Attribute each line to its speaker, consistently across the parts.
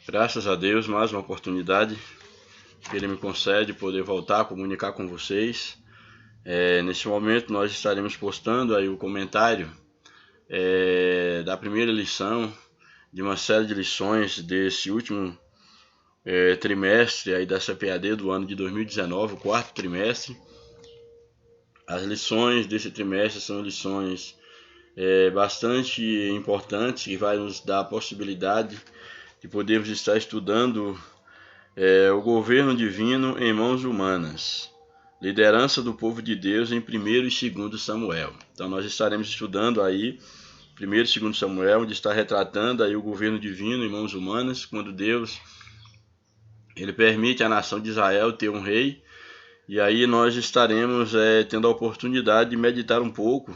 Speaker 1: Graças a Deus, mais uma oportunidade que Ele me concede poder voltar a comunicar com vocês. Neste momento nós estaremos postando aí o comentário da primeira lição de uma série de lições desse último trimestre aí da CPAD do ano de 2019, o quarto trimestre. As lições desse trimestre são lições bastante importantes que vai nos dar a possibilidade de podermos estar estudando o governo divino em mãos humanas, liderança do povo de Deus em 1º e 2º Samuel. Então nós estaremos estudando aí 1º e 2º Samuel, onde está retratando aí o governo divino em mãos humanas, quando Deus ele permite à nação de Israel ter um rei, e aí nós estaremos tendo a oportunidade de meditar um pouco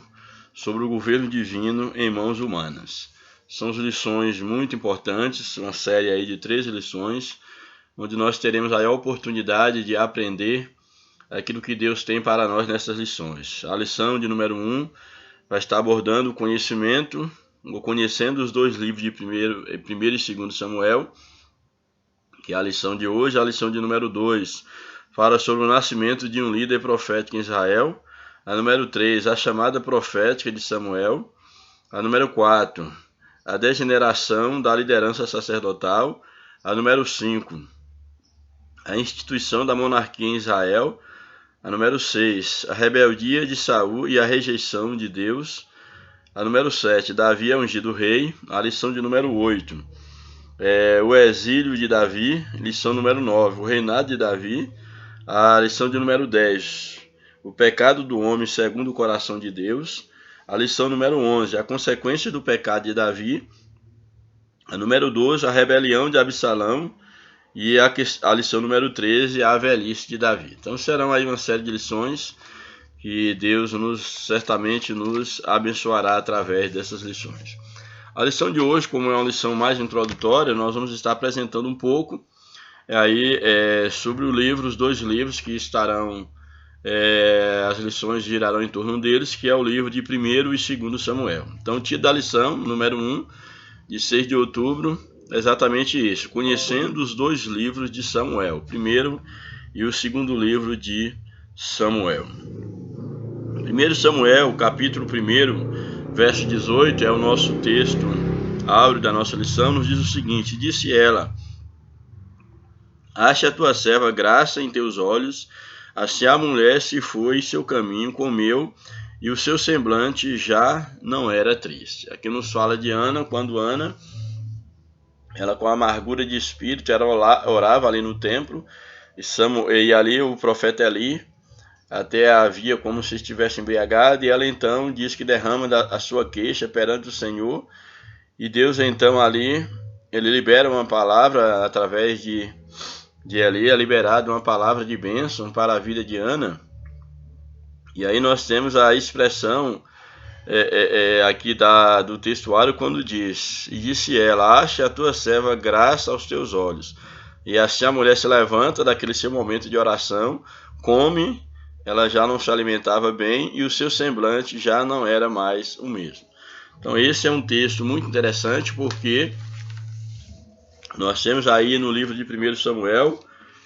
Speaker 1: sobre o governo divino em mãos humanas. São lições muito importantes, uma série aí de 13 lições, onde nós teremos aí a oportunidade de aprender aquilo que Deus tem para nós nessas lições. A lição de número 1 vai estar abordando o conhecimento, ou conhecendo os dois livros de 1º e 2º Samuel, que é a lição de hoje. A lição de número 2 fala sobre o nascimento de um líder profético em Israel. A número 3, a chamada profética de Samuel. A número 4, a degeneração da liderança sacerdotal. A número 5, a instituição da monarquia em Israel. A número 6, a rebeldia de Saul e a rejeição de Deus. A número 7, Davi é ungido rei. A lição de número 8, o exílio de Davi. Lição número 9, o reinado de Davi. A lição de número 10, o pecado do homem segundo o coração de Deus. A lição número 11, a consequência do pecado de Davi. A número 12, a rebelião de Absalão. E a lição número 13, a velhice de Davi. Então serão aí uma série de lições que Deus certamente nos abençoará através dessas lições. A lição de hoje, como é uma lição mais introdutória, nós vamos estar apresentando um pouco sobre os dois livros que estarão, as lições girarão em torno deles, que é o livro de 1º e 2º Samuel. Então o título da lição, número 1, de 6 de outubro, é exatamente isso: conhecendo os dois livros de Samuel, o 1º e o 2º livro de Samuel. 1 Samuel, capítulo 1, verso 18, é o nosso texto áureo da nossa lição. Nos diz o seguinte: disse ela: ache a tua serva graça em teus olhos. Assim a mulher se foi em seu caminho, comeu, e o seu semblante já não era triste. Aqui nos fala de Ana, quando Ana, ela com amargura de espírito, ela orava ali no templo, e ali o profeta Eli até havia como se estivesse embriagado, e ela então diz que derrama a sua queixa perante o Senhor, e Deus então ali, ele libera uma palavra através de Eli, é liberada uma palavra de bênção para a vida de Ana. E aí nós temos a expressão aqui do textuário, quando diz: e disse ela, ache a tua serva graça aos teus olhos. E assim a mulher se levanta daquele seu momento de oração, come, ela já não se alimentava bem, e o seu semblante já não era mais o mesmo. Então esse é um texto muito interessante, porque nós temos aí no livro de 1 Samuel,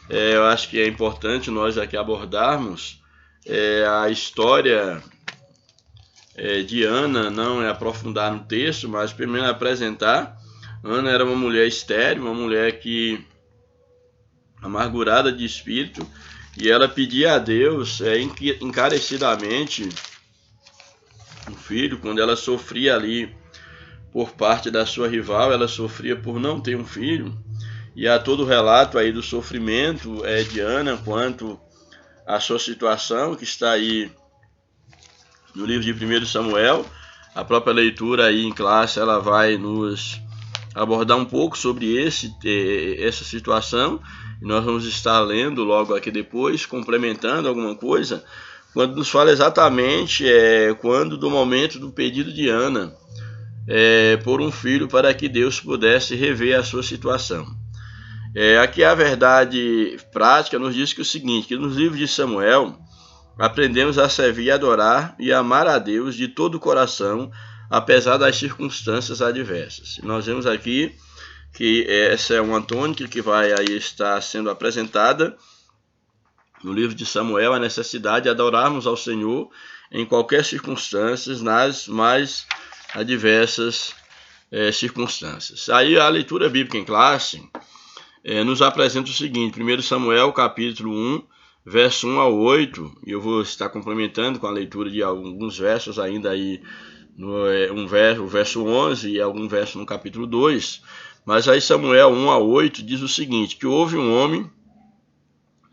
Speaker 1: eu acho que é importante nós aqui abordarmos a história de Ana, não é aprofundar no texto, mas primeiro apresentar. Ana era uma mulher estéril, uma mulher amargurada de espírito, e ela pedia a Deus encarecidamente um filho. Quando ela sofria ali por parte da sua rival, ela sofria por não ter um filho, e há todo o relato aí do sofrimento de Ana quanto à sua situação, que está aí no livro de 1 Samuel. A própria leitura aí em classe, ela vai nos abordar um pouco sobre essa situação, e nós vamos estar lendo logo aqui depois, complementando alguma coisa, quando nos fala exatamente quando do momento do pedido de Ana por um filho, para que Deus pudesse rever a sua situação. Aqui a verdade prática nos diz que o seguinte, que nos livros de Samuel aprendemos a servir, adorar e amar a Deus de todo o coração, apesar das circunstâncias adversas. Nós vemos aqui que essa é uma tônica que vai aí estar sendo apresentada no livro de Samuel, a necessidade de adorarmos ao Senhor em qualquer circunstância, nas mais adversas circunstâncias. Aí a leitura bíblica em classe nos apresenta o seguinte: 1 Samuel capítulo 1, verso 1 ao 8, e eu vou estar complementando com a leitura de alguns versos ainda aí, o verso 11 e algum verso no capítulo 2, mas aí Samuel 1 a 8 diz o seguinte, que houve um homem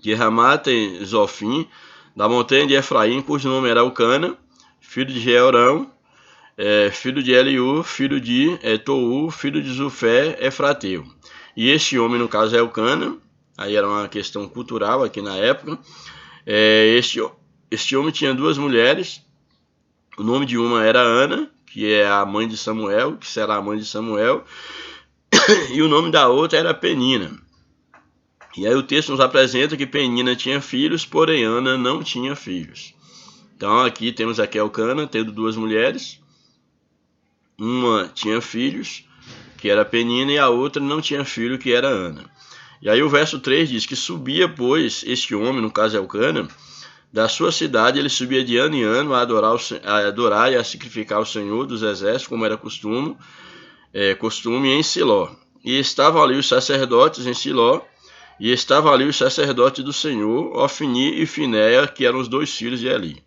Speaker 1: de Ramate Zofim, da montanha de Efraim, cujo nome era Elcana, filho de Jeorão, filho de Eliú, filho de Tou, filho de Zufé, Efrateu. E este homem, no caso, é Elcana, aí era uma questão cultural aqui na época. Este homem tinha duas mulheres, o nome de uma era Ana, que é a mãe de Samuel, que será a mãe de Samuel, e o nome da outra era Penina. E aí o texto nos apresenta que Penina tinha filhos, porém Ana não tinha filhos. Então aqui temos Elcana tendo duas mulheres, uma tinha filhos, que era Penina, e a outra não tinha filho, que era Ana. E aí o verso 3 diz que subia, pois, este homem, no caso Elcana, da sua cidade, ele subia de ano em ano a adorar e a sacrificar ao Senhor dos exércitos, como era costume em Siló. E estavam ali os sacerdotes em Siló, e estavam ali os sacerdotes do Senhor, Ofni e Finéia, que eram os dois filhos de Eli.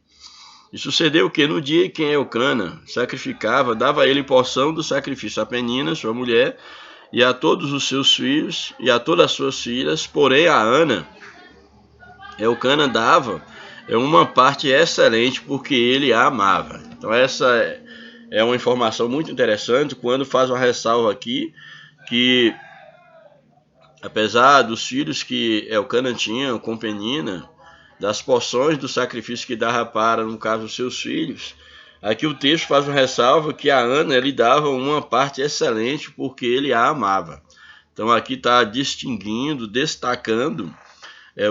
Speaker 1: E sucedeu que no dia em que Elcana sacrificava, dava a ele porção do sacrifício a Penina, sua mulher, e a todos os seus filhos, e a todas as suas filhas, porém a Ana, Elcana dava uma parte excelente, porque ele a amava. Então essa é uma informação muito interessante, quando faz uma ressalva aqui, que apesar dos filhos que Elcana tinha com Penina, das porções do sacrifício que dava para, no caso, os seus filhos, aqui o texto faz uma ressalva que a Ana lhe dava uma parte excelente porque ele a amava. Então aqui está distinguindo, destacando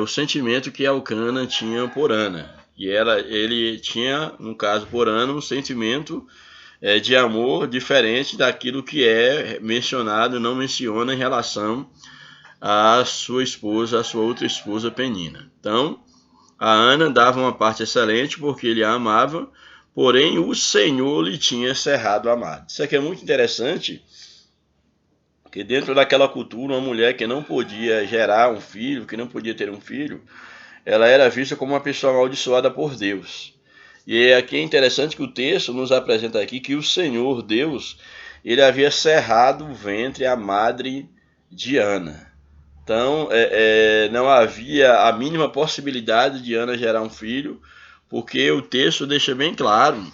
Speaker 1: o sentimento que Elcana tinha por Ana. E ele tinha, no caso, por Ana, um sentimento de amor diferente daquilo que é mencionado, não menciona em relação a sua esposa, a sua outra esposa Penina. Então, a Ana dava uma parte excelente porque ele a amava, porém o Senhor lhe tinha cerrado a amado. Isso aqui é muito interessante, porque dentro daquela cultura, uma mulher que não podia gerar um filho, que não podia ter um filho, ela era vista como uma pessoa amaldiçoada por Deus. E aqui é interessante que o texto nos apresenta aqui que o Senhor, Deus, ele havia cerrado o ventre à madre de Ana. Então, não havia a mínima possibilidade de Ana gerar um filho, porque o texto deixa bem claro,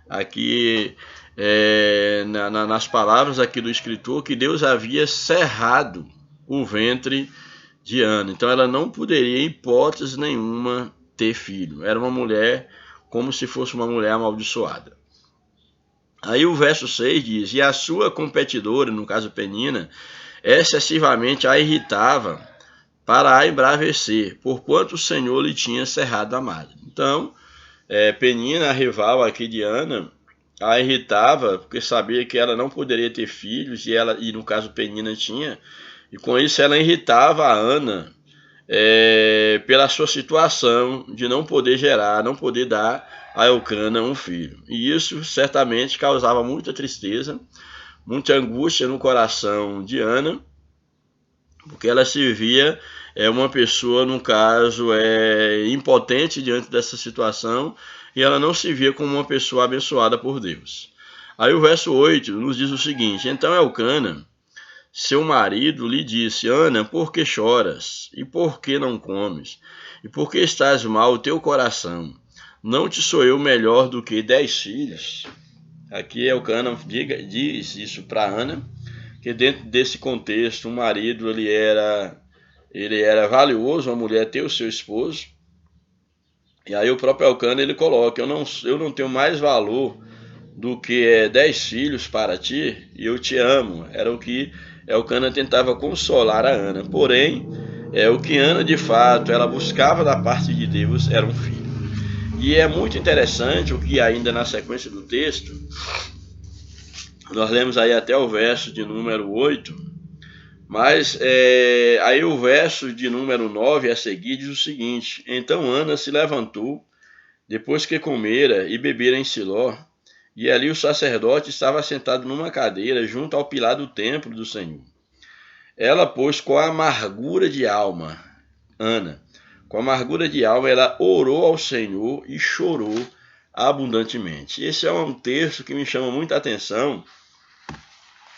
Speaker 1: aqui nas palavras aqui do escritor, que Deus havia cerrado o ventre de Ana. Então, ela não poderia, em hipótese nenhuma, ter filho. Era uma mulher como se fosse uma mulher amaldiçoada. Aí o verso 6 diz, e a sua competidora, no caso Penina, excessivamente a irritava para a embravecer, porquanto o Senhor lhe tinha cerrado a madre. Então, Penina, a rival aqui de Ana, a irritava, porque sabia que ela não poderia ter filhos, e no caso Penina tinha, e com isso ela irritava a Ana pela sua situação de não poder gerar, não poder dar a Elcana um filho. E isso certamente causava muita tristeza, muita angústia no coração de Ana, porque ela se via uma pessoa, no caso, impotente diante dessa situação, e ela não se via como uma pessoa abençoada por Deus. Aí o verso 8 nos diz o seguinte, então Elcana, seu marido, lhe disse, Ana, por que choras? E por que não comes? E por que estás mal o teu coração? Não te sou eu melhor do que 10 filhos? Aqui Elcana diz isso para Ana, que dentro desse contexto o marido ele era valioso, a mulher ter o seu esposo. E aí o próprio Elcana ele coloca, eu não tenho mais valor do que 10 filhos para ti, e eu te amo. Era o que Elcana tentava consolar a Ana. Porém, o que Ana de fato ela buscava da parte de Deus era um filho. E é muito interessante o que ainda na sequência do texto, nós lemos aí até o verso de número 8, Mas aí o verso de número 9 a seguir diz o seguinte: Então Ana se levantou, depois que comera e bebera em Siló, e ali o sacerdote estava sentado numa cadeira junto ao pilar do templo do Senhor. Ela, pois, com amargura de alma, Ana, com amargura de alma, ela orou ao Senhor e chorou abundantemente. Esse é um texto que me chama muita atenção,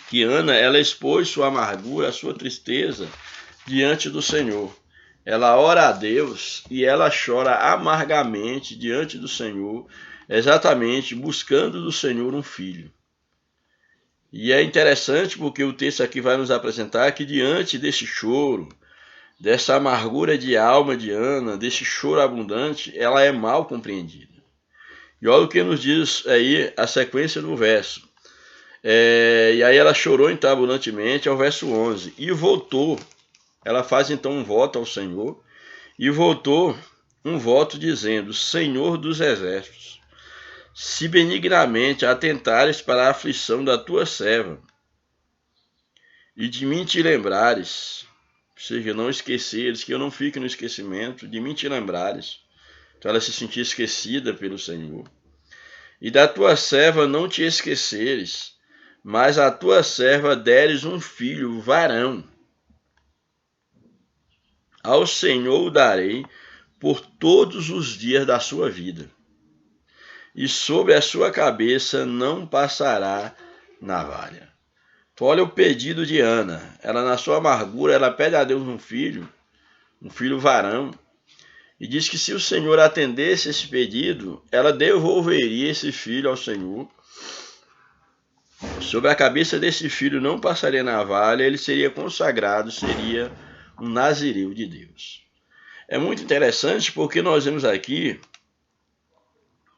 Speaker 1: que Ana, ela expôs sua amargura, a sua tristeza diante do Senhor. Ela ora a Deus e ela chora amargamente diante do Senhor, exatamente buscando do Senhor um filho. E é interessante porque o texto aqui vai nos apresentar que diante desse choro, dessa amargura de alma de Ana, desse choro abundante, ela é mal compreendida. E olha o que nos diz aí a sequência do verso. E aí ela chorou então abundantemente, ao verso 11, e voltou. Ela faz então um voto ao Senhor, e voltou um voto dizendo: Senhor dos exércitos, se benignamente atentares para a aflição da tua serva, e de mim te lembrares, ou seja, não esqueceres, que eu não fique no esquecimento, de mim te lembrares. Então ela se sentia esquecida pelo Senhor. E da tua serva não te esqueceres, mas a tua serva deres um filho, varão. Ao Senhor o darei por todos os dias da sua vida, e sobre a sua cabeça não passará navalha. Então, olha o pedido de Ana. Ela, na sua amargura, ela pede a Deus um filho varão, e diz que se o Senhor atendesse esse pedido, ela devolveria esse filho ao Senhor. Sobre a cabeça desse filho não passaria navalha, ele seria consagrado, seria um nazireu de Deus. É muito interessante porque nós vemos aqui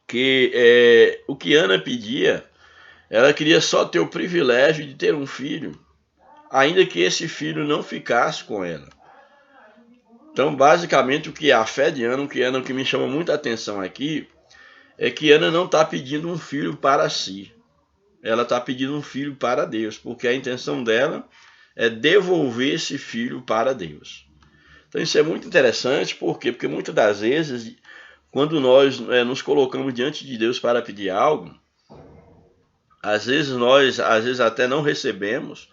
Speaker 1: que o que Ana pedia, ela queria só ter o privilégio de ter um filho, ainda que esse filho não ficasse com ela. Então, basicamente, o que é a fé de Ana, o que me chama muita atenção aqui, é que Ana não está pedindo um filho para si. Ela está pedindo um filho para Deus, porque a intenção dela é devolver esse filho para Deus. Então isso é muito interessante, por quê? Porque muitas das vezes, quando nós nos colocamos diante de Deus para pedir algo, às vezes até não recebemos,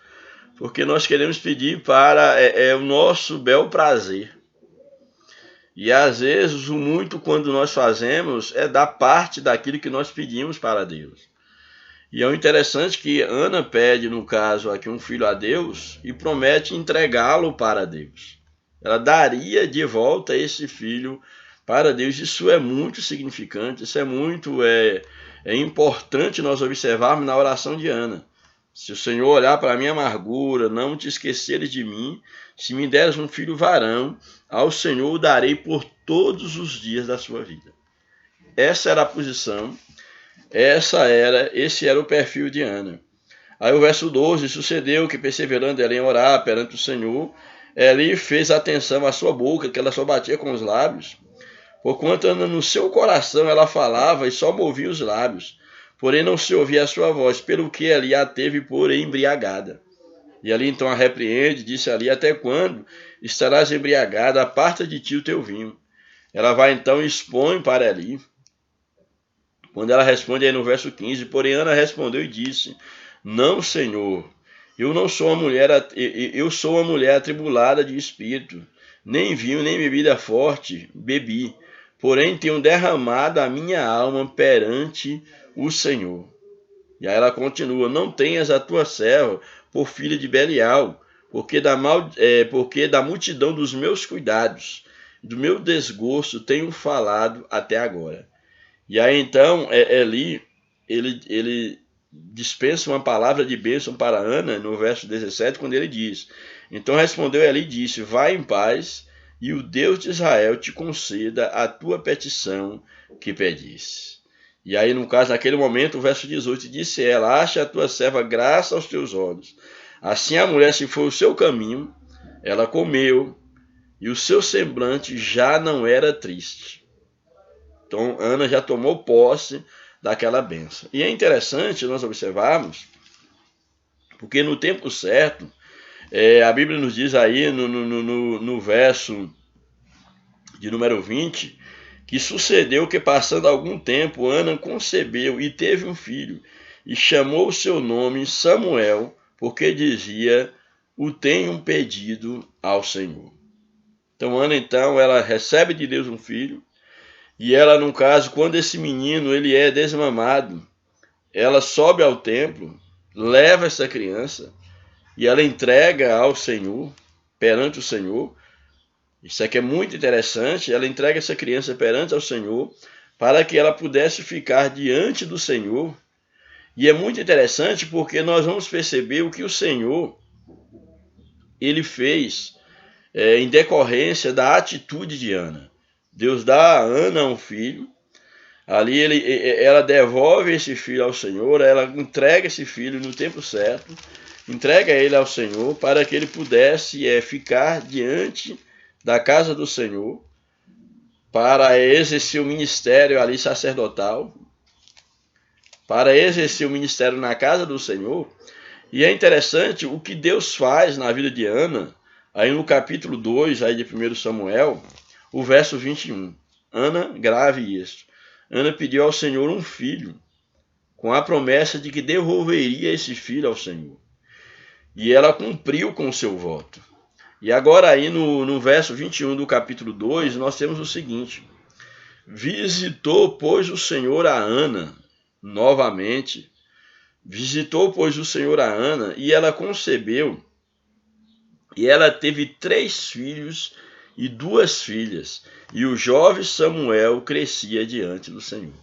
Speaker 1: porque nós queremos pedir para o nosso bel prazer. E às vezes o muito quando nós fazemos é dar parte daquilo que nós pedimos para Deus. E é o interessante que Ana pede, no caso aqui, um filho a Deus e promete entregá-lo para Deus. Ela daria de volta esse filho para Deus. Isso é muito significante, isso é muito importante nós observarmos na oração de Ana. Se o Senhor olhar para a minha amargura, não te esqueceres de mim, se me deres um filho varão, ao Senhor o darei por todos os dias da sua vida. Essa era a posição, esse era o perfil de Ana. Aí o verso 12, sucedeu que perseverando ela em orar perante o Senhor, ela fez atenção à sua boca, que ela só batia com os lábios, porquanto Ana no seu coração ela falava e só movia os lábios, porém não se ouvia a sua voz, pelo que ali a teve por embriagada. E ali então a repreende, disse ali: até quando estarás embriagada? Aparta de ti o teu vinho. Ela vai então e expõe para ali. Quando ela responde aí no verso 15, porém Ana respondeu e disse: não, Senhor, eu sou uma mulher atribulada de espírito, nem vinho nem bebida forte bebi, porém tenho derramado a minha alma perante o Senhor. E aí ela continua: não tenhas a tua serva por filha de Belial, porque da multidão dos meus cuidados, do meu desgosto tenho falado até agora. E aí então Eli, ele dispensa uma palavra de bênção para Ana no verso 17, quando ele diz: então respondeu Eli e disse: vai em paz, e o Deus de Israel te conceda a tua petição que pedisse. E aí, no caso, naquele momento, o verso 18, disse ela: acha a tua serva graça aos teus olhos. Assim a mulher se foi o seu caminho, ela comeu, e o seu semblante já não era triste. Então, Ana já tomou posse daquela bênção. E é interessante nós observarmos, porque no tempo certo, A Bíblia nos diz aí no verso de número 20, que sucedeu que, passando algum tempo, Ana concebeu e teve um filho, e chamou o seu nome Samuel, porque dizia: o tenho pedido ao Senhor. Então Ana, ela recebe de Deus um filho, e ela, no caso, quando esse menino ele é desmamado, ela sobe ao templo, leva essa criança, e ela entrega ao Senhor, perante o Senhor. Isso aqui é muito interessante. Ela entrega essa criança perante ao Senhor, para que ela pudesse ficar diante do Senhor. E é muito interessante porque nós vamos perceber o que o Senhor ele fez em decorrência da atitude de Ana. Deus dá a Ana um filho, ali ela devolve esse filho ao Senhor, ela entrega esse filho no tempo certo, entrega ele ao Senhor para que ele pudesse ficar diante da casa do Senhor para exercer o ministério ali sacerdotal, para exercer o ministério na casa do Senhor. E é interessante o que Deus faz na vida de Ana, aí no capítulo 2 aí de 1 Samuel, o verso 21. Ana, grave isso. Ana pediu ao Senhor um filho, com a promessa de que devolveria esse filho ao Senhor. E ela cumpriu com o seu voto. E agora aí no verso 21 do capítulo 2, nós temos o seguinte: visitou, pois, o Senhor a Ana novamente. Visitou, pois, o Senhor a Ana, e ela concebeu, e ela teve 3 filhos e 2 filhas, e o jovem Samuel crescia diante do Senhor.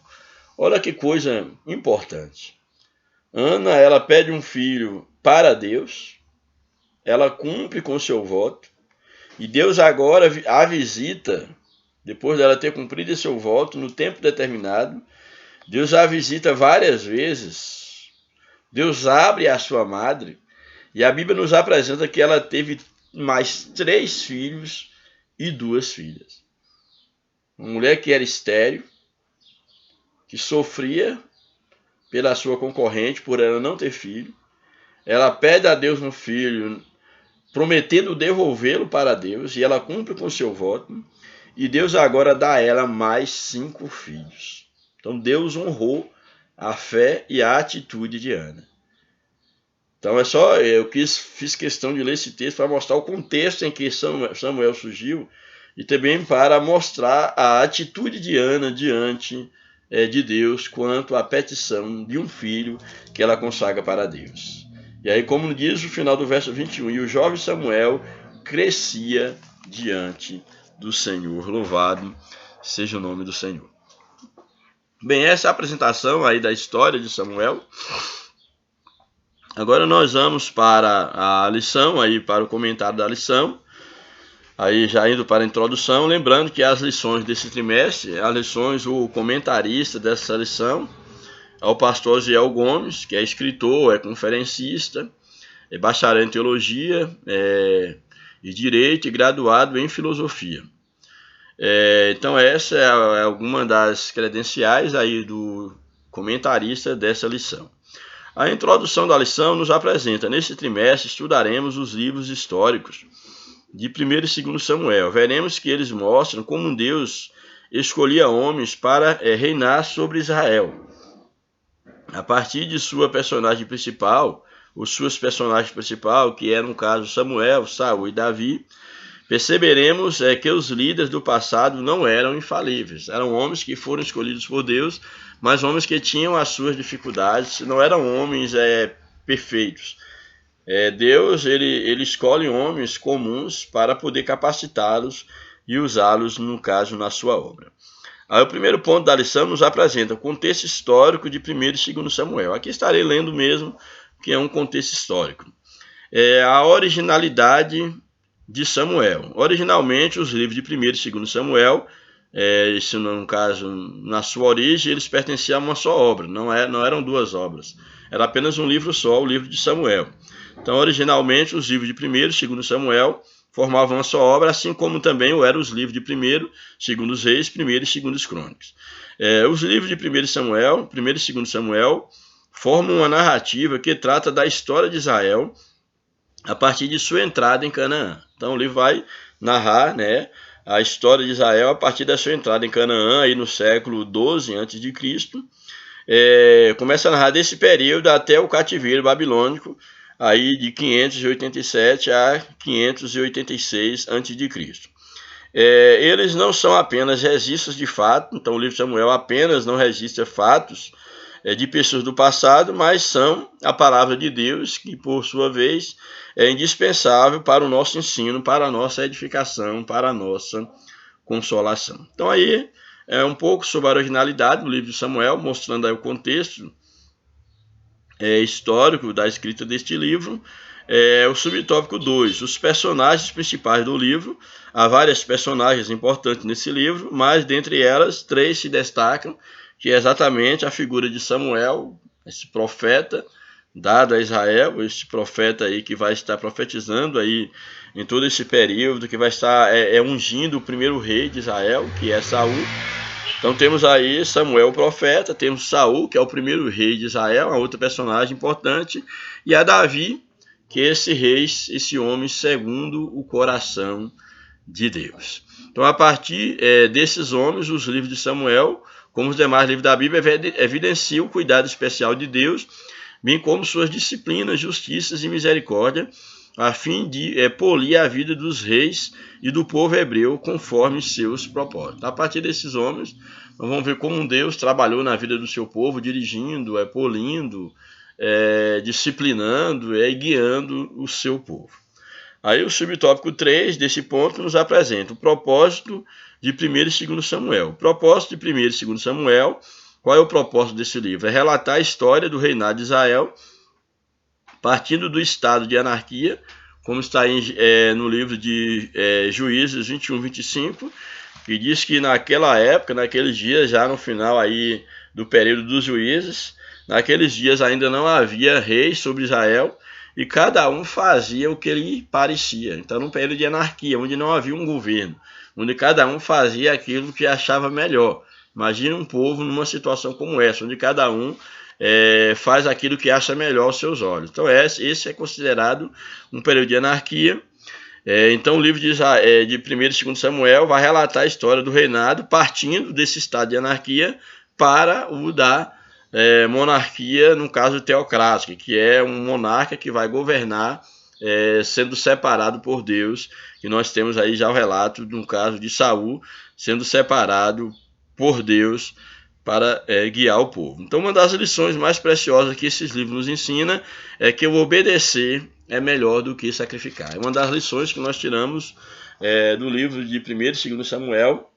Speaker 1: Olha que coisa importante. Ana, ela pede um filho para Deus, ela cumpre com o seu voto, e Deus agora a visita, depois dela ter cumprido esse seu voto, no tempo determinado, Deus a visita várias vezes. Deus abre a sua madre, e a Bíblia nos apresenta que ela teve mais 3 filhos e 2 filhas. Uma mulher que era estéril, que sofria pela sua concorrente, por ela não ter filho. Ela pede a Deus um filho, prometendo devolvê-lo para Deus, e ela cumpre com o seu voto, e Deus agora dá a ela mais 5 filhos. Então Deus honrou a fé e a atitude de Ana. Então eu fiz questão de ler esse texto para mostrar o contexto em que Samuel surgiu, e também para mostrar a atitude de Ana diante de Deus quanto à petição de um filho que ela consagra para Deus. E aí, como diz o final do verso 21, e o jovem Samuel crescia diante do Senhor. Louvado seja o nome do Senhor. Bem, essa é a apresentação aí da história de Samuel. Agora nós vamos para a lição, aí para o comentário da lição. Aí já indo para a introdução, lembrando que as lições desse trimestre, as lições, o comentarista dessa lição é o pastor Ziel Gomes, que é escritor, é conferencista, é bacharel em teologia e direito e graduado em filosofia. Então essa é alguma das credenciais aí do comentarista dessa lição. A introdução da lição nos apresenta: nesse trimestre estudaremos os livros históricos de 1 e 2 Samuel. Veremos que eles mostram como Deus escolhia homens para reinar sobre Israel. A partir de sua personagem principal, os seus personagens principais, que eram no caso Samuel, Saul e Davi, perceberemos que os líderes do passado não eram infalíveis. Eram homens que foram escolhidos por Deus, mas homens que tinham as suas dificuldades, não eram homens perfeitos. Deus ele escolhe homens comuns para poder capacitá-los e usá-los, no caso, na sua obra. Aí o primeiro ponto da lição nos apresenta o contexto histórico de 1 e 2 Samuel. Aqui estarei lendo mesmo, que é um contexto histórico. A originalidade de Samuel. Originalmente, os livros de 1 e 2 Samuel, isso no caso, na sua origem, eles pertenciam a uma só obra, não eram 2 obras. Era apenas um livro só, o livro de Samuel. Então, originalmente, os livros de 1 e 2 Samuel formavam uma só obra, assim como também eram os livros de 1, 2 Reis, 1 e 2 Crônicas. Os livros de 1 e 2 Samuel formam uma narrativa que trata da história de Israel a partir de sua entrada em Canaã. Então o livro vai narrar, né, a história de Israel a partir da sua entrada em Canaã, aí no século 12 a.C., começa a narrar desse período até o cativeiro babilônico, aí de 587 a 586 a.C. Eles não são apenas registros de fato, então o livro de Samuel apenas não registra fatos de pessoas do passado, mas são a palavra de Deus, que por sua vez é indispensável para o nosso ensino, para a nossa edificação, para a nossa consolação. Então aí é um pouco sobre a originalidade do livro de Samuel, mostrando aí o contexto histórico da escrita deste livro. O subtópico 2, os personagens principais do livro. Há várias personagens importantes nesse livro, mas dentre elas, 3 se destacam, que é exatamente a figura de Samuel, esse profeta dado a Israel, esse profeta aí que vai estar profetizando aí em todo esse período, que vai estar ungindo o primeiro rei de Israel, que é Saul. Então temos aí Samuel o profeta, temos Saul, que é o primeiro rei de Israel, a outra personagem importante, e a Davi, que é esse rei, esse homem segundo o coração de Deus. Então a partir desses homens, os livros de Samuel, como os demais livros da Bíblia, evidenciam o cuidado especial de Deus, bem como suas disciplinas, justiças e misericórdia, a fim de polir a vida dos reis e do povo hebreu conforme seus propósitos. A partir desses homens, nós vamos ver como Deus trabalhou na vida do seu povo, dirigindo, polindo, disciplinando e guiando o seu povo. Aí o subtópico 3 desse ponto nos apresenta o propósito de 1º e 2º Samuel. O propósito de 1º e 2º Samuel, qual é o propósito desse livro? É relatar a história do reinado de Israel, partindo do estado de anarquia, como está no livro de Juízes 21-25, que diz que naquela época, naqueles dias, já no final aí do período dos juízes, naqueles dias ainda não havia rei sobre Israel, e cada um fazia o que lhe parecia. Então, num período de anarquia, onde não havia um governo, onde cada um fazia aquilo que achava melhor. Imagina um povo numa situação como essa, onde cada um faz aquilo que acha melhor aos seus olhos. Então, esse é considerado um período de anarquia. Então, o livro de 1º e 2º Samuel vai relatar a história do reinado, partindo desse estado de anarquia para o da monarquia, no caso teocrática, que é um monarca que vai governar sendo separado por Deus, e nós temos aí já o relato no caso de Saul sendo separado por Deus para guiar o povo. Então, uma das lições mais preciosas que esses livros nos ensinam é que o obedecer é melhor do que sacrificar. É uma das lições que nós tiramos do livro de 1º e 2º Samuel,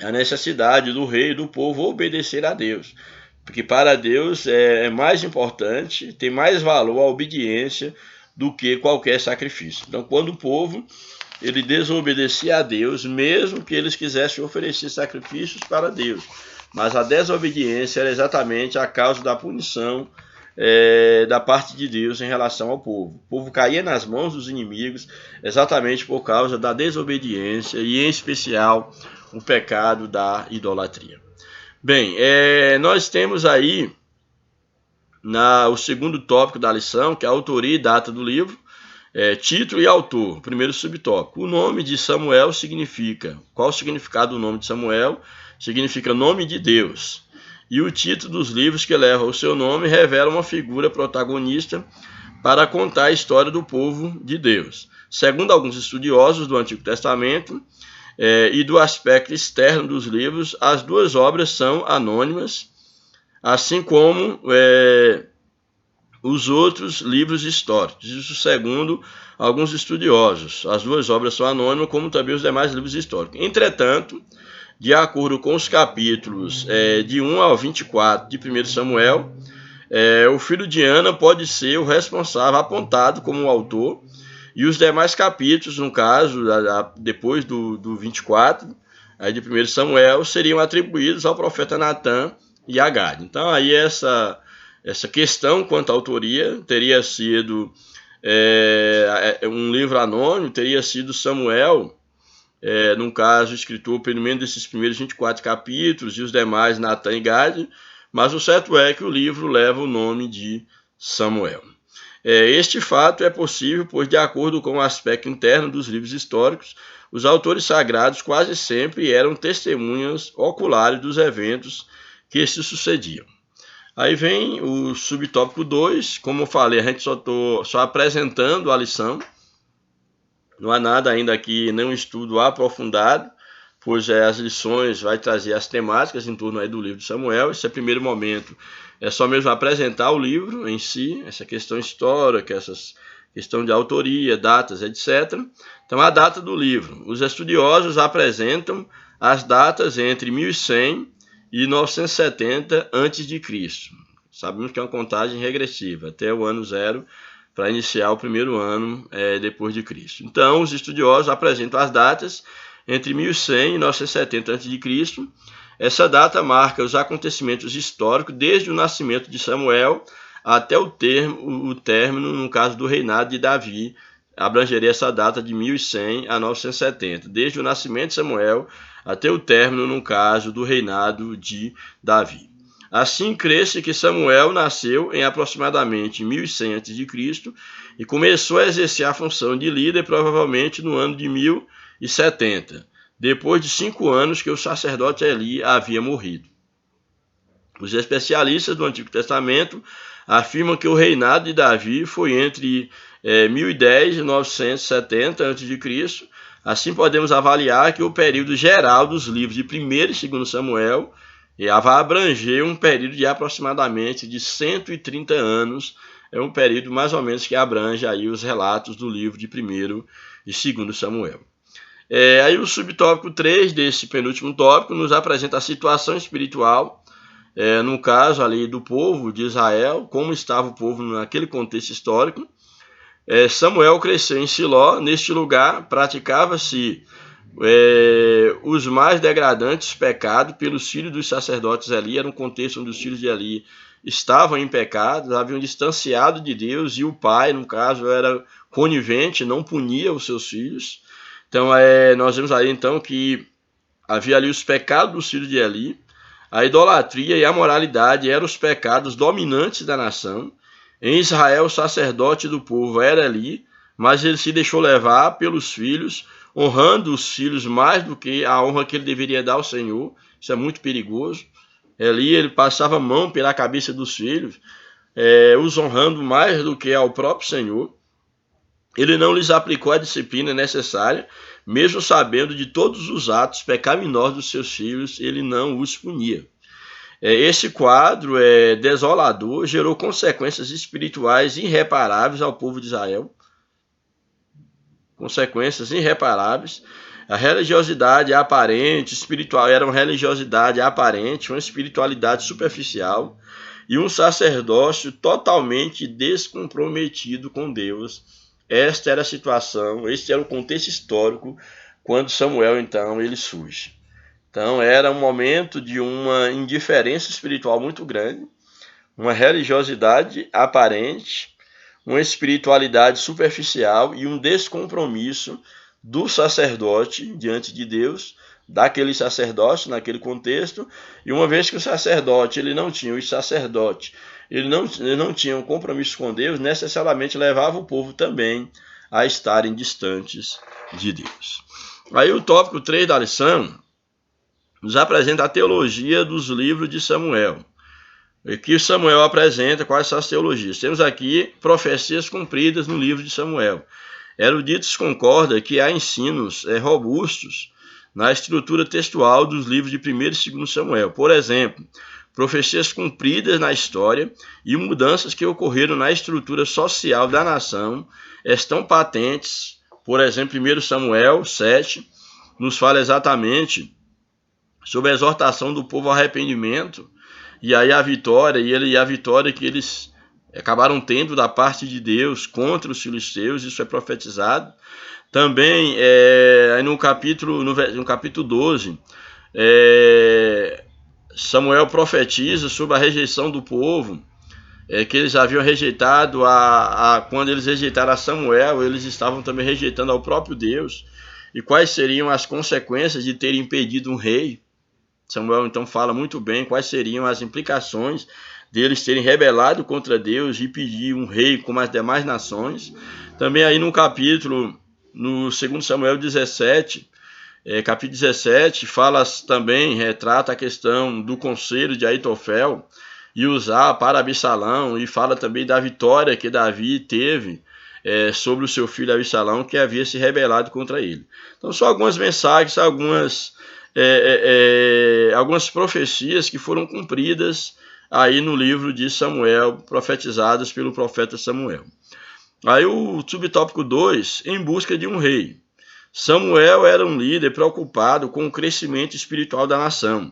Speaker 1: a necessidade do rei e do povo obedecer a Deus. Porque para Deus é mais importante, tem mais valor a obediência do que qualquer sacrifício. Então, quando o povo ele desobedecia a Deus, mesmo que eles quisessem oferecer sacrifícios para Deus, mas a desobediência era exatamente a causa da punição da parte de Deus em relação ao povo. O povo caía nas mãos dos inimigos exatamente por causa da desobediência e, em especial, o pecado da idolatria. Bem, nós temos aí o segundo tópico da lição, que é a autoria e data do livro, título e autor, primeiro subtópico. O nome de Samuel significa, qual o significado do nome de Samuel? Significa nome de Deus. E o título dos livros que levam o seu nome revela uma figura protagonista para contar a história do povo de Deus. Segundo alguns estudiosos do Antigo Testamento e do aspecto externo dos livros, as duas obras são anônimas, assim como os outros livros históricos. Isso segundo alguns estudiosos. As duas obras são anônimas, como também os demais livros históricos. Entretanto, de acordo com os capítulos de 1 ao 24 de 1 Samuel, o filho de Ana pode ser o responsável apontado como o autor, e os demais capítulos, no caso, depois do 24, de 1 Samuel, seriam atribuídos ao profeta Natã e a Gade. Então, aí essa questão quanto à autoria teria sido um livro anônimo, teria sido Samuel, no caso, escritor pelo menos desses primeiros 24 capítulos, e os demais Natã e Gade, mas o certo é que o livro leva o nome de Samuel. Este fato é possível, pois, de acordo com o aspecto interno dos livros históricos, os autores sagrados quase sempre eram testemunhas oculares dos eventos que se sucediam. Aí vem o subtópico 2, como eu falei, a gente só apresentando a lição, não há nada ainda aqui, nenhum estudo aprofundado, pois as lições vai trazer as temáticas em torno aí do livro de Samuel. Esse primeiro momento é só mesmo apresentar o livro em si, essa questão histórica, essa questão de autoria, datas, etc. Então, a data do livro. Os estudiosos apresentam as datas entre 1100 e 970 a.C. Sabemos que é uma contagem regressiva, até o ano 0, para iniciar o primeiro ano depois de Cristo. Então, os estudiosos apresentam as datas entre 1100 e 970 a.C. Essa data marca os acontecimentos históricos desde o nascimento de Samuel até o término, no caso do reinado de Davi, abrangeria essa data de 1100 a 970, desde o nascimento de Samuel até o término, no caso do reinado de Davi. Assim, crê-se que Samuel nasceu em aproximadamente 1100 a.C. e começou a exercer a função de líder provavelmente no ano de 1070, depois de 5 anos que o sacerdote Eli havia morrido. Os especialistas do Antigo Testamento afirmam que o reinado de Davi foi entre 1010 e 970 a.C. Assim, podemos avaliar que o período geral dos livros de 1º e 2º Samuel vai abranger um período de aproximadamente de 130 anos. É um período mais ou menos que abrange aí os relatos do livro de 1º e 2º Samuel. Aí o subtópico 3 desse penúltimo tópico nos apresenta a situação espiritual, no caso ali do povo de Israel, como estava o povo naquele contexto histórico. Samuel cresceu em Siló. Neste lugar praticava-se os mais degradantes pecados pelos filhos dos sacerdotes Eli. Era um contexto onde os filhos de Eli estavam em pecado, haviam distanciado de Deus, e o pai, no caso, era conivente, não punia os seus filhos. Então, nós vemos aí então que havia ali os pecados dos filhos de Eli. A idolatria e a moralidade eram os pecados dominantes da nação. Em Israel, o sacerdote do povo era Eli, mas ele se deixou levar pelos filhos, honrando os filhos mais do que a honra que ele deveria dar ao Senhor. Isso é muito perigoso. Eli, ele passava a mão pela cabeça dos filhos, os honrando mais do que ao próprio Senhor. Ele não lhes aplicou a disciplina necessária, mesmo sabendo de todos os atos pecaminosos dos seus filhos, ele não os punia. Esse quadro desolador gerou consequências espirituais irreparáveis ao povo de Israel. Consequências irreparáveis. A religiosidade aparente, espiritual, era uma religiosidade aparente, uma espiritualidade superficial e um sacerdócio totalmente descomprometido com Deus. Esta era a situação, este era o contexto histórico quando Samuel, então, ele surge. Então, era um momento de uma indiferença espiritual muito grande, uma religiosidade aparente, uma espiritualidade superficial e um descompromisso do sacerdote diante de Deus, daquele sacerdote naquele contexto. E uma vez que o sacerdote ele não tinha um compromisso com Deus, necessariamente levava o povo também a estarem distantes de Deus. Aí o tópico 3 da lição nos apresenta a teologia dos livros de Samuel. E que Samuel apresenta quais são as teologias. Temos aqui profecias cumpridas no livro de Samuel. Eruditos concordam que há ensinos robustos na estrutura textual dos livros de 1º e 2º Samuel. Por exemplo, profecias cumpridas na história e mudanças que ocorreram na estrutura social da nação estão patentes. Por exemplo, 1 Samuel 7 nos fala exatamente sobre a exortação do povo ao arrependimento, e aí a vitória que eles acabaram tendo da parte de Deus contra os filisteus. Isso é profetizado. Também no capítulo 12, Samuel profetiza sobre a rejeição do povo, que eles haviam rejeitado, quando eles rejeitaram a Samuel, eles estavam também rejeitando ao próprio Deus, e quais seriam as consequências de terem impedido um rei. Samuel então fala muito bem quais seriam as implicações deles terem rebelado contra Deus e pedir um rei como as demais nações. Também aí no capítulo, no 2 Samuel 17, capítulo 17, fala também, retrata a questão do conselho de Aitofel e usar para Absalão, e fala também da vitória que Davi teve sobre o seu filho Absalão, que havia se rebelado contra ele. Então, só algumas mensagens, algumas profecias que foram cumpridas aí no livro de Samuel, profetizadas pelo profeta Samuel. Aí o subtópico 2, em busca de um rei. Samuel era um líder preocupado com o crescimento espiritual da nação.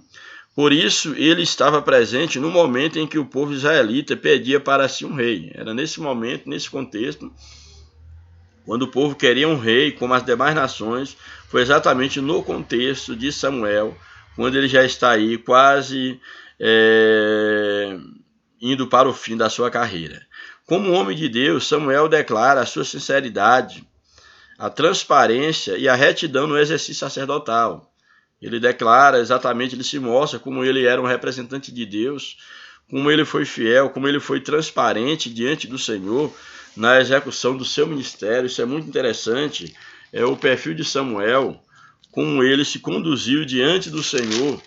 Speaker 1: Por isso, ele estava presente no momento em que o povo israelita pedia para si um rei. Era nesse momento, nesse contexto, quando o povo queria um rei, como as demais nações, foi exatamente no contexto de Samuel, quando ele já está aí quase indo para o fim da sua carreira. Como homem de Deus, Samuel declara a sua sinceridade, a transparência e a retidão no exercício sacerdotal. Ele declara exatamente, ele se mostra como ele era um representante de Deus, como ele foi fiel, como ele foi transparente diante do Senhor na execução do seu ministério. Isso é muito interessante, é o perfil de Samuel, como ele se conduziu diante do Senhor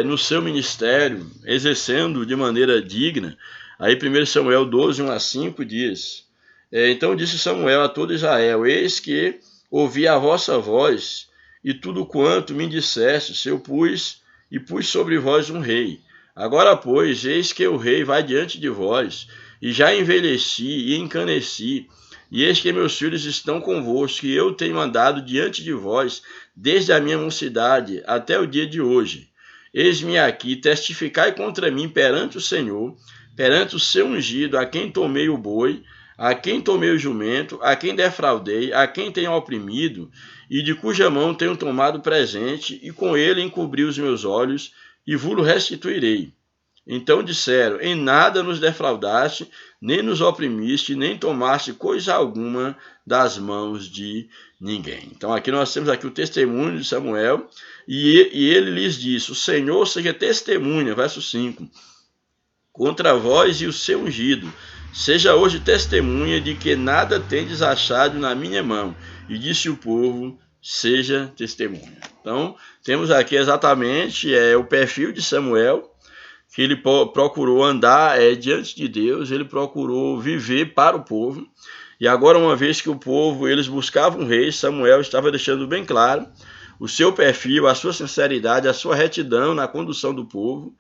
Speaker 1: no seu ministério, exercendo de maneira digna. Aí 1 Samuel 12, 1-5 diz: então disse Samuel a todo Israel: eis que ouvi a vossa voz, e tudo quanto me disseste, eu pus sobre vós um rei. Agora, pois, eis que o rei vai diante de vós, e já envelheci e encaneci, e eis que meus filhos estão convosco, e eu tenho andado diante de vós desde a minha mocidade até o dia de hoje. Eis-me aqui, testificai contra mim perante o Senhor, perante o seu ungido, a quem tomei o boi, a quem tomei o jumento, a quem defraudei, a quem tenho oprimido, e de cuja mão tenho tomado presente, e com ele encobri os meus olhos, e vos restituirei. Então disseram: em nada nos defraudaste, nem nos oprimiste, nem tomaste coisa alguma das mãos de ninguém. Então aqui nós temos aqui o testemunho de Samuel, e ele lhes disse: o Senhor seja testemunha, verso 5, contra vós e o seu ungido. Seja hoje testemunha de que nada tendes achado na minha mão. E disse o povo: seja testemunha. Então, temos aqui exatamente o perfil de Samuel, que ele procurou andar diante de Deus, ele procurou viver para o povo. E agora, uma vez que o povo, eles buscavam um rei, Samuel estava deixando bem claro o seu perfil, a sua sinceridade, a sua retidão na condução do povo,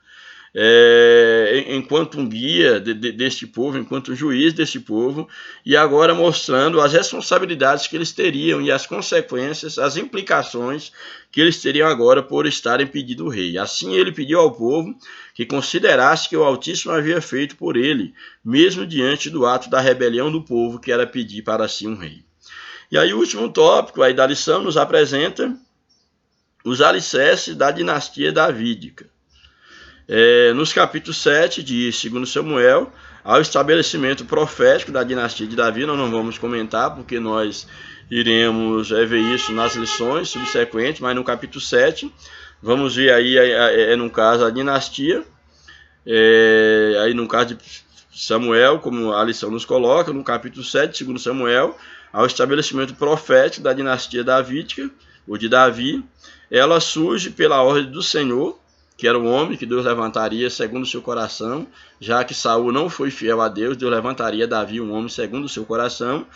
Speaker 1: enquanto um guia deste povo, enquanto juiz deste povo, e agora mostrando as responsabilidades que eles teriam e as consequências, as implicações que eles teriam agora por estarem pedindo o rei. Assim ele pediu ao povo que considerasse que o Altíssimo havia feito por ele, mesmo diante do ato da rebelião do povo, que era pedir para si um rei. E aí o último tópico aí da lição nos apresenta os alicerces da dinastia davídica. Nos capítulos 7 de 2 Samuel, ao estabelecimento profético da dinastia de Davi. Nós não vamos comentar, porque nós iremos ver isso nas lições subsequentes, mas no capítulo 7, vamos ver aí, no caso, a dinastia, aí no caso de Samuel, como a lição nos coloca, no capítulo 7, 2 Samuel, ao estabelecimento profético da dinastia davídica, ou de Davi. Ela surge pela ordem do Senhor, que era um homem que Deus levantaria segundo o seu coração, já que Saul não foi fiel a Deus, Deus levantaria Davi, um homem segundo o seu coração.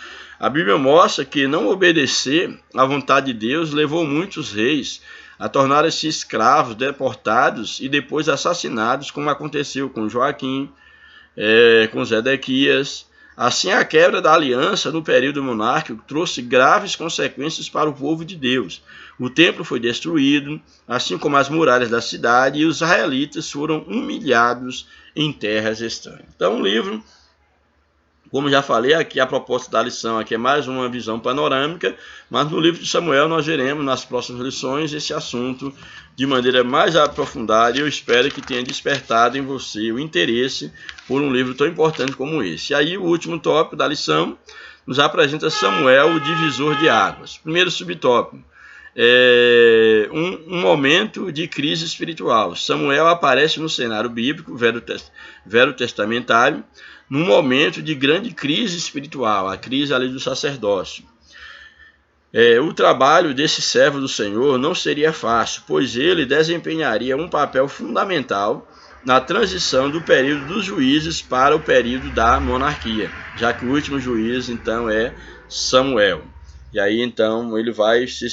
Speaker 1: A Bíblia mostra que não obedecer à vontade de Deus levou muitos reis a tornarem-se escravos, deportados e depois assassinados, como aconteceu com Joaquim, com Zedequias. Assim, a quebra da aliança no período monárquico trouxe graves consequências para o povo de Deus. O templo foi destruído, assim como as muralhas da cidade, e os israelitas foram humilhados em terras estranhas. Então, o livro, como já falei aqui, a proposta da lição aqui é mais uma visão panorâmica, mas no livro de Samuel nós veremos nas próximas lições esse assunto de maneira mais aprofundada, e eu espero que tenha despertado em você o interesse por um livro tão importante como esse. E aí o último tópico da lição nos apresenta Samuel, o divisor de águas. Primeiro subtópico: um momento de crise espiritual. Samuel aparece no cenário bíblico, velho-testamentário, num momento de grande crise espiritual, a crise ali do sacerdócio. O trabalho desse servo do Senhor não seria fácil, pois ele desempenharia um papel fundamental na transição do período dos juízes para o período da monarquia, já que o último juiz, então, é Samuel. E aí, então, ele vai ser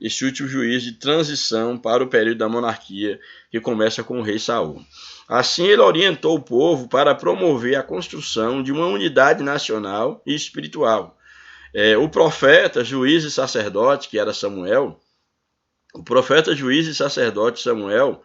Speaker 1: esse último juiz de transição para o período da monarquia, que começa com o rei Saul. Assim, ele orientou o povo para promover a construção de uma unidade nacional e espiritual. O profeta, juiz e sacerdote, que era Samuel, o profeta, juiz e sacerdote Samuel,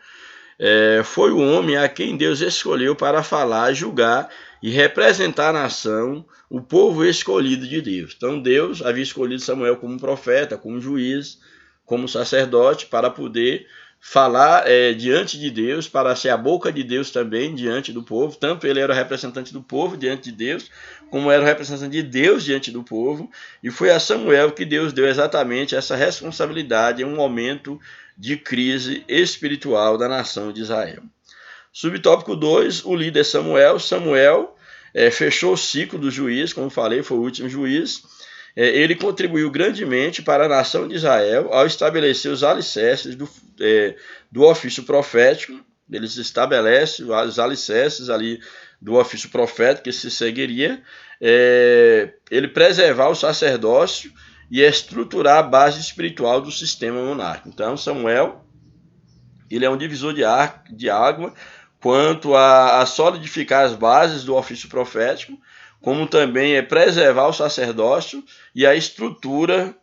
Speaker 1: foi o homem a quem Deus escolheu para falar, julgar e representar a nação, o povo escolhido de Deus. Então Deus havia escolhido Samuel como profeta, como juiz, como sacerdote, para poder falar diante de Deus, para ser a boca de Deus também diante do povo. Tanto ele era o representante do povo diante de Deus, como era o representante de Deus diante do povo. E foi a Samuel que Deus deu exatamente essa responsabilidade em um momento de crise espiritual da nação de Israel. Subtópico 2, o líder Samuel. Samuel fechou o ciclo do juiz, como falei, foi o último juiz. Ele contribuiu grandemente para a nação de Israel ao estabelecer os alicerces do ofício profético. Eles estabelecem os alicerces ali do ofício profético que se seguiria. Ele preservar o sacerdócio e estruturar a base espiritual do sistema monárquico. Então, Samuel, ele é um divisor de água quanto a solidificar as bases do ofício profético, como também preservar o sacerdócio e a estrutura,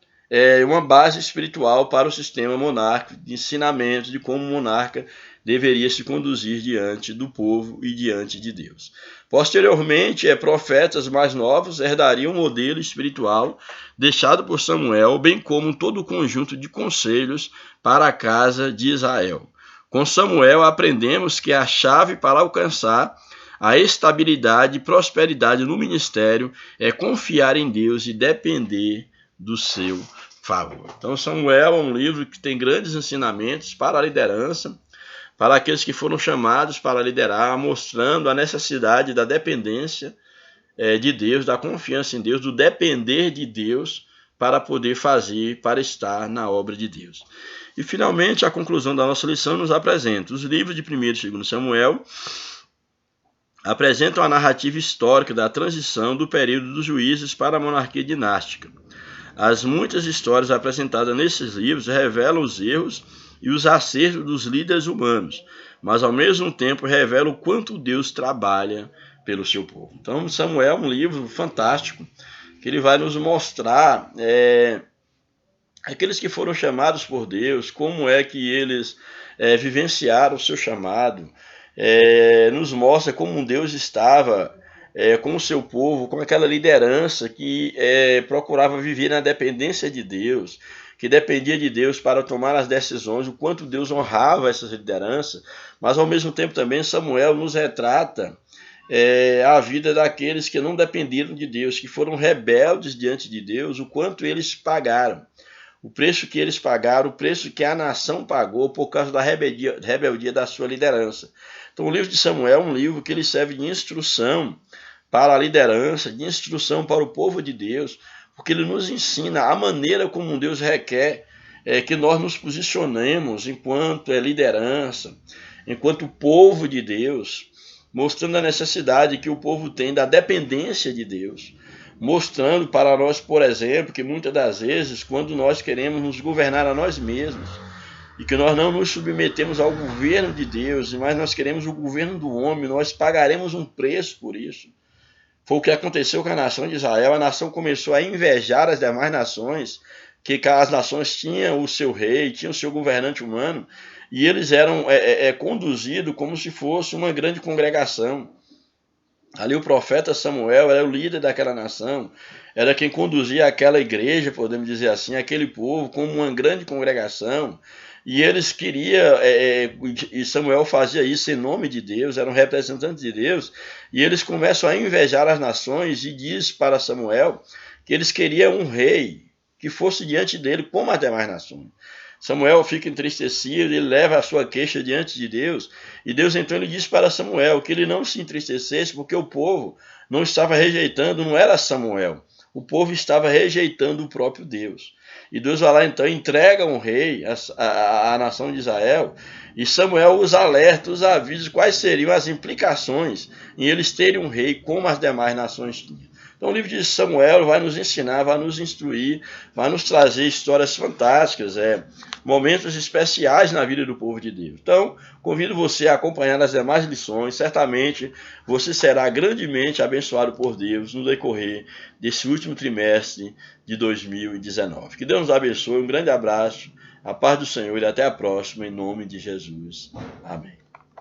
Speaker 1: uma base espiritual para o sistema monárquico, de ensinamento de como o monarca deveria se conduzir diante do povo e diante de Deus. Posteriormente, profetas mais novos herdariam o modelo espiritual deixado por Samuel, bem como todo o conjunto de conselhos para a casa de Israel. Com Samuel, aprendemos que a chave para alcançar a estabilidade e prosperidade no ministério é confiar em Deus e depender do seu favor. Então, Samuel é um livro que tem grandes ensinamentos para a liderança, para aqueles que foram chamados para liderar, mostrando a necessidade da dependência de Deus, da confiança em Deus, do depender de Deus para poder fazer, para estar na obra de Deus. E, finalmente, a conclusão da nossa lição nos apresenta os livros de 1º e 2º Samuel, apresentam a narrativa histórica da transição do período dos juízes para a monarquia dinástica. As muitas histórias apresentadas nesses livros revelam os erros e os acertos dos líderes humanos, mas ao mesmo tempo revelam o quanto Deus trabalha pelo seu povo. Então, Samuel é um livro fantástico, que ele vai nos mostrar aqueles que foram chamados por Deus, como é que eles vivenciaram o seu chamado, nos mostra como Deus estava com o seu povo, com aquela liderança que procurava viver na dependência de Deus, que dependia de Deus para tomar as decisões, o quanto Deus honrava essas lideranças, mas ao mesmo tempo também Samuel nos retrata a vida daqueles que não dependeram de Deus, que foram rebeldes diante de Deus, o quanto eles pagaram. O preço que eles pagaram, o preço que a nação pagou por causa da rebeldia da sua liderança. Então, o livro de Samuel é um livro que ele serve de instrução para a liderança, de instrução para o povo de Deus, porque ele nos ensina a maneira como Deus requer que nós nos posicionemos enquanto liderança, enquanto povo de Deus, mostrando a necessidade que o povo tem da dependência de Deus, mostrando para nós, por exemplo, que muitas das vezes, quando nós queremos nos governar a nós mesmos, e que nós não nos submetemos ao governo de Deus, mas nós queremos o governo do homem, nós pagaremos um preço por isso. Foi o que aconteceu com a nação de Israel. A nação começou a invejar as demais nações, que as nações tinham o seu rei, tinham o seu governante humano, e eles eram conduzidos como se fosse uma grande congregação. Ali o profeta Samuel era o líder daquela nação, era quem conduzia aquela igreja, podemos dizer assim, aquele povo como uma grande congregação, e eles queriam, e Samuel fazia isso em nome de Deus, eram representantes de Deus, e eles começam a invejar as nações e diz para Samuel que eles queriam um rei, que fosse diante dele como as demais nações. Samuel fica entristecido, ele leva a sua queixa diante de Deus, e Deus então lhe diz para Samuel que ele não se entristecesse, porque o povo não estava rejeitando, não era Samuel, o povo estava rejeitando o próprio Deus. E Deus vai lá então, entrega um rei à nação de Israel, e Samuel os alerta, os avisa quais seriam as implicações em eles terem um rei como as demais nações tinham. Então o livro de Samuel vai nos ensinar, vai nos instruir, vai nos trazer histórias fantásticas, momentos especiais na vida do povo de Deus. Então, convido você a acompanhar as demais lições, certamente você será grandemente abençoado por Deus no decorrer desse último trimestre de 2019. Que Deus nos abençoe, um grande abraço, a paz do Senhor e até a próxima, em nome de Jesus. Amém.